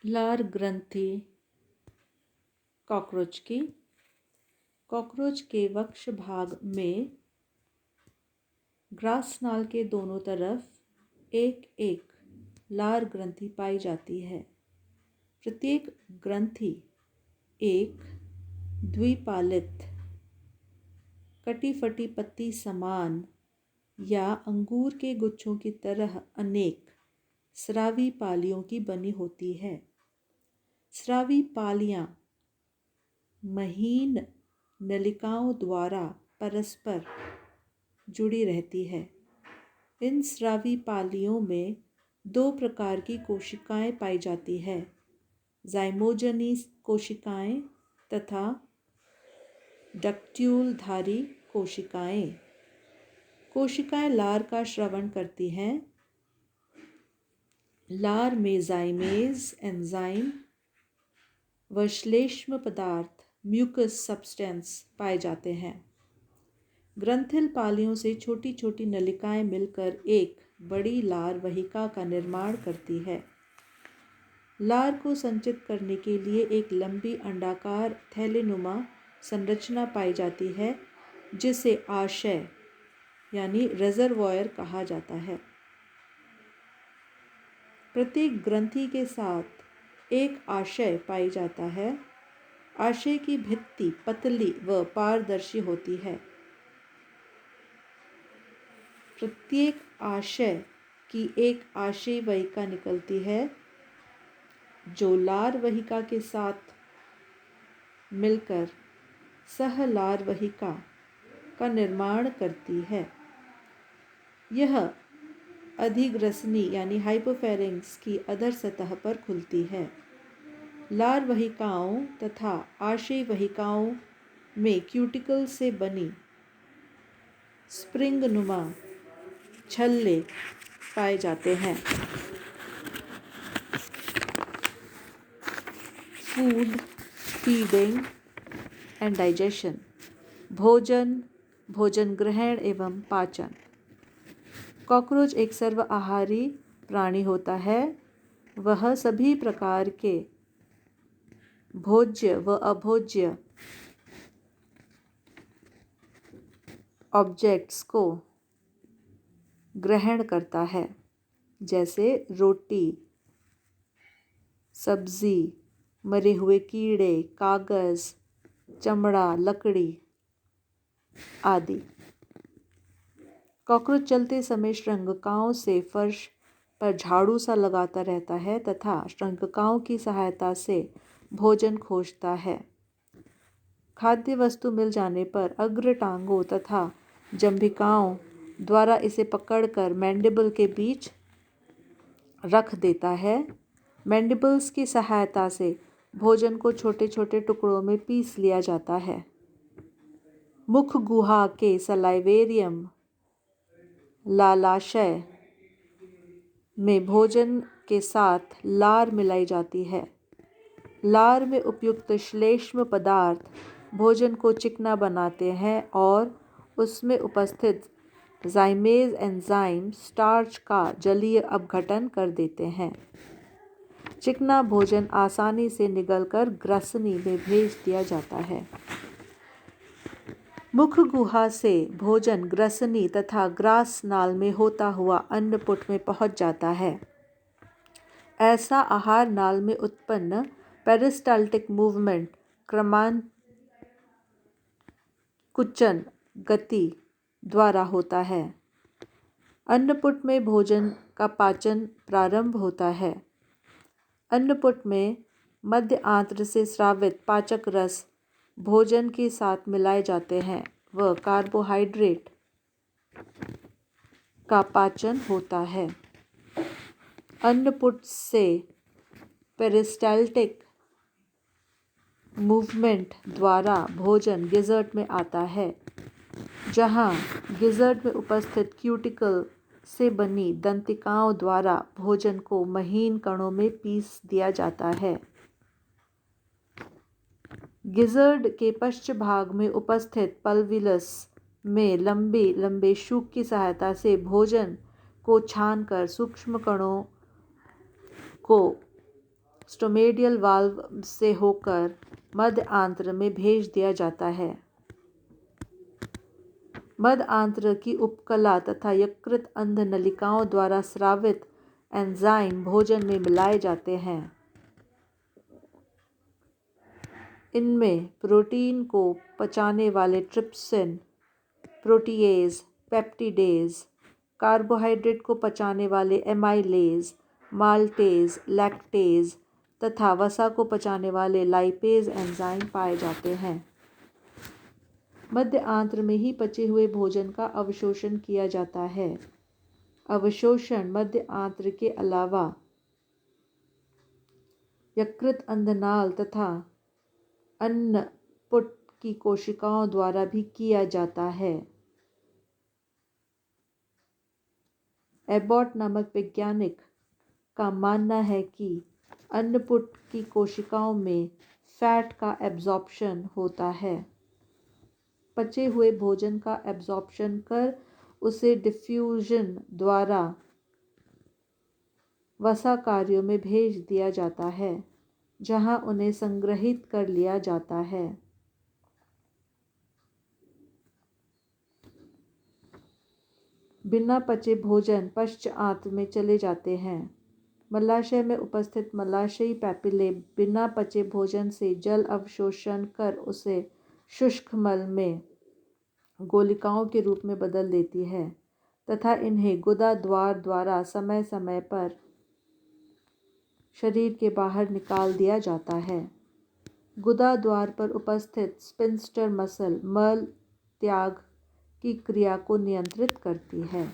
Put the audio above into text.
लार ग्रंथि कॉकरोच की। कॉकरोच के वक्ष भाग में ग्रास नाल के दोनों तरफ एक एक लार ग्रंथि पाई जाती है। प्रत्येक ग्रंथि एक द्विपालित कटी फटी पत्ती समान या अंगूर के गुच्छों की तरह अनेक स्रावी पालियों की बनी होती है। स्रावी पालियां महीन नलिकाओं द्वारा परस्पर जुड़ी रहती है। इन स्रावी पालियों में दो प्रकार की कोशिकाएं पाई जाती है, जाइमोजनी कोशिकाएं तथा डक्ट्यूलधारी कोशिकाएं। कोशिकाएं लार का श्रवण करती हैं। लार में जाइमेज एंजाइम व श्लेष्म पदार्थ म्यूकस सब्सटेंस पाए जाते हैं। ग्रंथिल पालियों से छोटी छोटी नलिकाएं मिलकर एक बड़ी लार वहिका का निर्माण करती है। लार को संचित करने के लिए एक लंबी अंडाकार थैलेनुमा संरचना पाई जाती है, जिसे आशय यानी रिजर्वॉयर कहा जाता है। प्रत्येक ग्रंथि के साथ एक आशय पाई जाता है। आशय की भित्ति पतली व पारदर्शी होती है। प्रत्येक आशय की एक आशयी वहिका निकलती है, जो लार वहिका के साथ मिलकर सहलार वहिका का निर्माण करती है। यह अधिग्रसनी यानी हाइपोफेरिंक्स की अधर सतह पर खुलती है। लार वहिकाओं तथा आशयी वहिकाओं में क्यूटिकल से बनी स्प्रिंग नुमा छल्ले पाए जाते हैं। फूड, फीडिंग एंड डाइजेशन, भोजन, भोजन ग्रहण एवं पाचन। कॉकरोच एक सर्वआहारी प्राणी होता है। वह सभी प्रकार के भोज्य व अभोज्य ऑब्जेक्ट्स को ग्रहण करता है, जैसे रोटी, सब्जी, मरे हुए कीड़े, कागज, चमड़ा, लकड़ी आदि। कॉकरोच चलते समय श्रृंगिकाओं से फर्श पर झाड़ू सा लगाता रहता है तथा श्रृंगिकाओं की सहायता से भोजन खोजता है। खाद्य वस्तु मिल जाने पर अग्र टांगों तथा जंभिकाओं द्वारा इसे पकड़कर मैंडिबल के बीच रख देता है। मैंडिबल्स की सहायता से भोजन को छोटे छोटे टुकड़ों में पीस लिया जाता है। मुख गुहा के सलाइवेरियम लालाशय में भोजन के साथ लार मिलाई जाती है। लार में उपयुक्त श्लेष्म पदार्थ भोजन को चिकना बनाते हैं और उसमें उपस्थित जाइमेज एंजाइम स्टार्च का जलीय अपघटन कर देते हैं। चिकना भोजन आसानी से निगलकर ग्रसनी में भेज दिया जाता है। मुख गुहा से भोजन ग्रसनी तथा ग्रास नाल में होता हुआ अन्नपुट में पहुंच जाता है। ऐसा आहार नाल में उत्पन्न पेरिस्टाल्टिक मूवमेंट क्रमांकुचन गति द्वारा होता है। अन्नपुट में भोजन का पाचन प्रारंभ होता है। अन्नपुट में मध्य आंत्र से स्रावित पाचक रस भोजन के साथ मिलाए जाते हैं व कार्बोहाइड्रेट का पाचन होता है। अन्नपुट से पेरिस्टाल्टिक मूवमेंट द्वारा भोजन गिजर्ट में आता है, जहां गिजर्ट में उपस्थित क्यूटिकल से बनी दंतिकाओं द्वारा भोजन को महीन कणों में पीस दिया जाता है। गिजर्ड के पश्च भाग में उपस्थित पल्विलस में लंबे लंबे शूक की सहायता से भोजन को छानकर सूक्ष्म कणों को स्टोमेडियल वाल्व से होकर मध्य आंत्र में भेज दिया जाता है। मध्य आंत्र की उपकला तथा यकृत अंध नलिकाओं द्वारा स्रावित एंजाइम भोजन में मिलाए जाते हैं। इनमें प्रोटीन को पचाने वाले ट्रिप्सिन, प्रोटीएज, पेप्टिडेज, कार्बोहाइड्रेट को पचाने वाले एमाइलेज, माल्टेज, लैक्टेज तथा वसा को पचाने वाले लाइपेज एंजाइम पाए जाते हैं। मध्य आंत्र में ही पचे हुए भोजन का अवशोषण किया जाता है। अवशोषण मध्य आंत्र के अलावा यकृत अंधनाल तथा अन्नपुट की कोशिकाओं द्वारा भी किया जाता है। एबॉट नामक वैज्ञानिक का मानना है कि अन्नपुट की कोशिकाओं में फैट का एब्जॉर्प्शन होता है। पचे हुए भोजन का एब्जॉर्प्शन कर उसे डिफ्यूजन द्वारा वसा कार्यों में भेज दिया जाता है, जहां उन्हें संग्रहित कर लिया जाता है। बिना पचे भोजन पश्च आंत्र में चले जाते हैं। मलाशय में उपस्थित मलाशयी पैपिले बिना पचे भोजन से जल अवशोषण कर उसे शुष्क मल में गोलिकाओं के रूप में बदल देती है तथा इन्हें गुदा द्वार द्वारा समय समय पर शरीर के बाहर निकाल दिया जाता है। गुदा द्वार पर उपस्थित स्फिंक्टर मसल मल त्याग की क्रिया को नियंत्रित करती है।